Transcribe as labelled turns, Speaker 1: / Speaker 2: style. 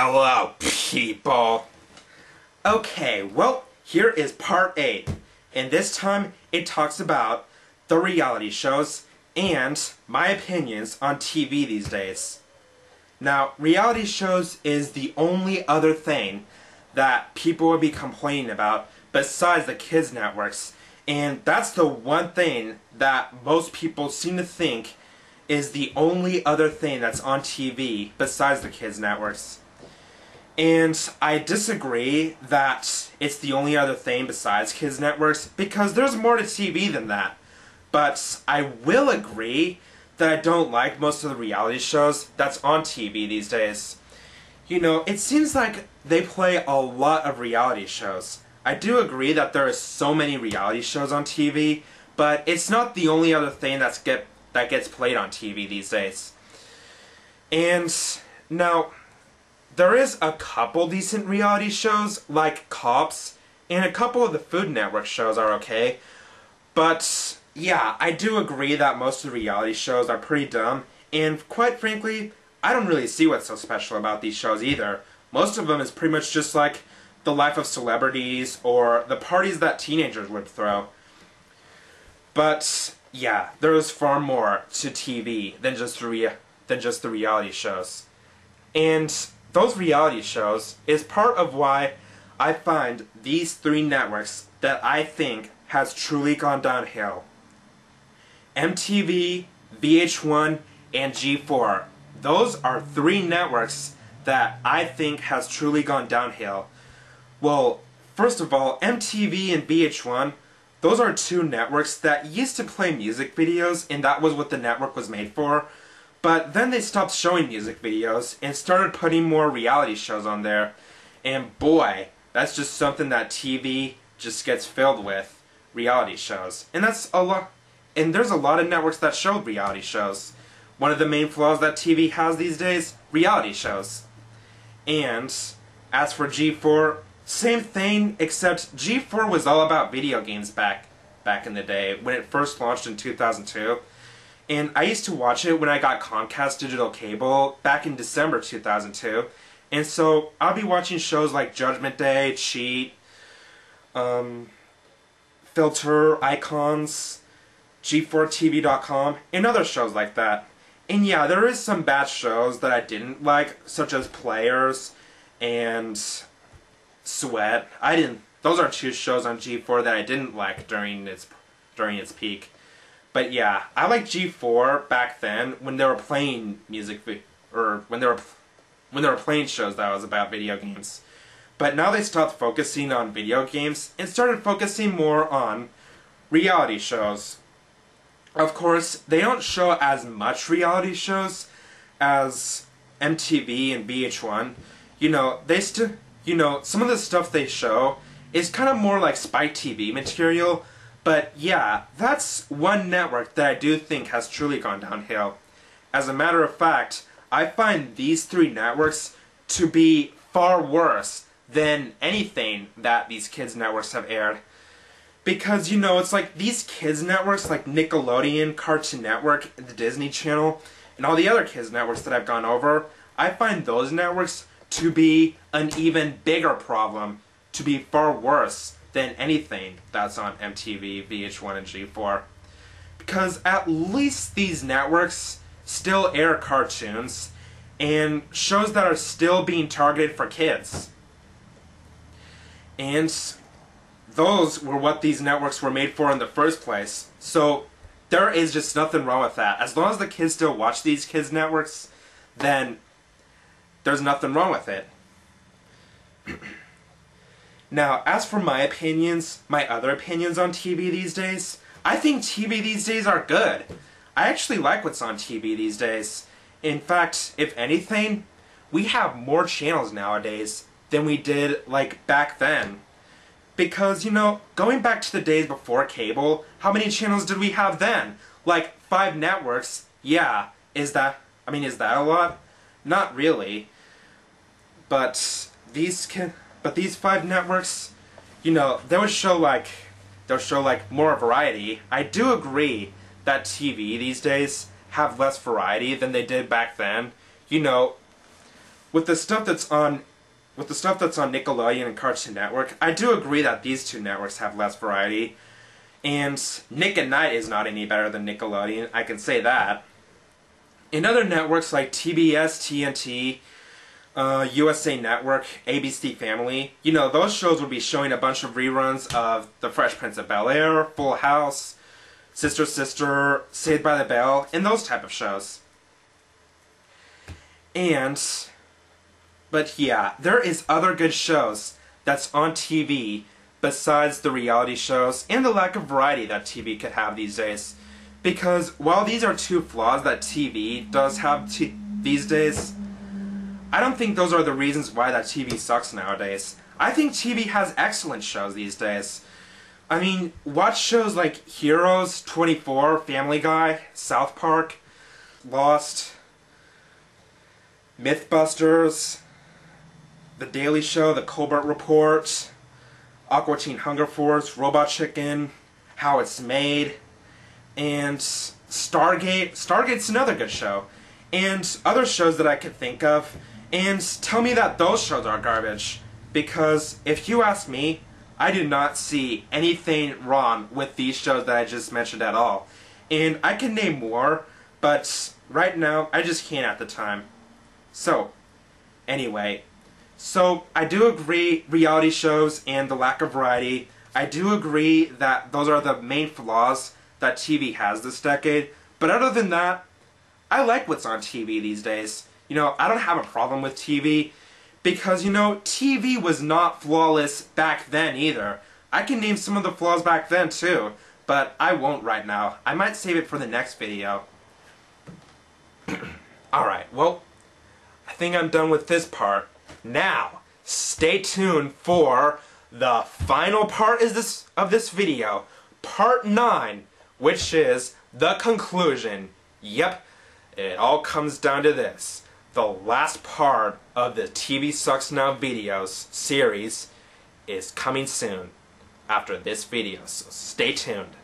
Speaker 1: Hello, people! Okay, well, here is part 8, and this time it talks about the reality shows and my opinions on TV these days. Now, reality shows is the only other thing that people would be complaining about besides the kids' networks, and that's the one thing that most people seem to think is the only other thing that's on TV besides the kids' networks. And I disagree that it's the only other thing besides kids' networks, because there's more to TV than that. But I will agree that I don't like most of the reality shows that's on TV these days. You know, it seems like they play a lot of reality shows. I do agree that there are so many reality shows on TV, but it's not the only other thing that gets played on TV these days. And now, there is a couple decent reality shows, like Cops, and a couple of the Food Network shows are okay. But yeah, I do agree that most of the reality shows are pretty dumb, and quite frankly, I don't really see what's so special about these shows either. Most of them is pretty much just like the life of celebrities or the parties that teenagers would throw. But yeah, there is far more to TV than just the reality shows. And those reality shows is part of why I find these 3 networks that I think has truly gone downhill. MTV, VH1, and G4. Those are 3 networks that I think has truly gone downhill. Well, first of all, MTV and VH1, those are 2 networks that used to play music videos, and that was what the network was made for. But then they stopped showing music videos and started putting more reality shows on there. And boy, that's just something that TV just gets filled with, reality shows. And that's a lot. And there's a lot of networks that show reality shows. One of the main flaws that TV has these days, reality shows. And as for G4, same thing, except G4 was all about video games back in the day when it first launched in 2002. And I used to watch it when I got Comcast digital cable back in December 2002. And so I'll be watching shows like Judgment Day, Cheat, Filter, Icons, G4TV.com, and other shows like that. And yeah, there is some bad shows that I didn't like, such as Players and Sweat. Those are 2 shows on G4 that I didn't like during its peak. But yeah, I liked G4 back then when they were playing when they were playing shows that was about video games. But now they stopped focusing on video games and started focusing more on reality shows. Of course, they don't show as much reality shows as MTV and VH1. You know, some of the stuff they show is kind of more like Spike TV material. But yeah, that's one network that I do think has truly gone downhill. As a matter of fact, I find these 3 networks to be far worse than anything that these kids' networks have aired. Because, you know, it's like these kids' networks like Nickelodeon, Cartoon Network, the Disney Channel, and all the other kids' networks that I've gone over, I find those networks to be an even bigger problem, to be far worse than anything that's on MTV, VH1, and G4. Because at least these networks still air cartoons and shows that are still being targeted for kids. And those were what these networks were made for in the first place. So there is just nothing wrong with that. As long as the kids still watch these kids' networks, then there's nothing wrong with it. Now, as for my opinions, my other opinions on TV these days, I think TV these days are good. I actually like what's on TV these days. In fact, if anything, we have more channels nowadays than we did, like, back then. Because, you know, going back to the days before cable, how many channels did we have then? Like, 5 networks. Yeah, is that a lot? Not really. But these 5 networks, you know, they'll show like more variety. I do agree that TV these days have less variety than they did back then. You know, with the stuff that's on Nickelodeon and Cartoon Network, I do agree that these two networks have less variety. And Nick at Night is not any better than Nickelodeon, I can say that. In other networks like TBS, TNT, USA Network, ABC Family, you know, those shows would be showing a bunch of reruns of The Fresh Prince of Bel-Air, Full House, Sister Sister, Saved by the Bell, and those type of shows. But yeah, there is other good shows that's on TV besides the reality shows and the lack of variety that TV could have these days. Because while these are two flaws that TV does have these days, I don't think those are the reasons why that TV sucks nowadays. I think TV has excellent shows these days. I mean, watch shows like Heroes, 24, Family Guy, South Park, Lost, Mythbusters, The Daily Show, The Colbert Report, Aqua Teen Hunger Force, Robot Chicken, How It's Made, and Stargate. Stargate's another good show. And other shows that I could think of. And tell me that those shows are garbage. Because if you ask me, I do not see anything wrong with these shows that I just mentioned at all. And I can name more, but right now, I just can't at the time. So, anyway. So, I do agree, reality shows and the lack of variety. I do agree that those are the main flaws that TV has this decade. But other than that, I like what's on TV these days. You know, I don't have a problem with TV. Because, you know, TV was not flawless back then either. I can name some of the flaws back then too. But I won't right now. I might save it for the next video. Alright, well, I think I'm done with this part. Now, stay tuned for the final part of this video, part 9, which is the conclusion. Yep, it all comes down to this. The last part of the TV Sucks Now videos series is coming soon after this video, so stay tuned.